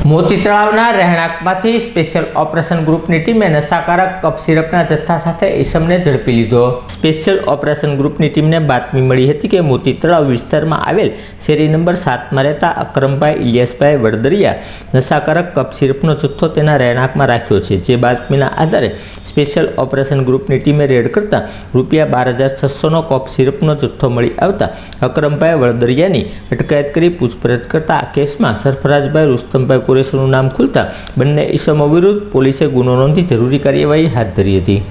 મોતી તળાવના રહેણાંકમાંથી special operation ગ્રુપની ટીમે નશાકારક કફ સિરપના જથ્થા સાથે ઈસમને ઝડપી લીધો। સ્પેશિયલ ઓપરેશન ગ્રુપની ટીમને બાતમી મળી હતી કે મોતી તળાવ વિસ્તારમાં આવેલ શેરી નંબર 7માં રહેતા અકરમભાઈ ઇલિયાસભાઈ વડદરિયા નશાકારક કફ સિરપનો જથ્થો તેના રહેણાંકમાં રાખ્યો છે। જે બાતમીના આધારે સ્પેશિયલ ઓપરેશન ગ્રુપની ટીમે રેડ કરતા ₹12,600નો કફ સિરપનો જથ્થો મળી આવતા અકરમભાઈ વડદરિયાની અટકાયત કરી પૂછપરછ કરતા આ કેસમાં સરફરાજભાઈ રુસ્તમભાઈ કુરેશીનું નામ ખુલતા બંને ઈસમો વિરુદ્ધ પોલીસે ગુનો નોંધી જરૂરી કાર્યવાહી હાથ ધરી હતી।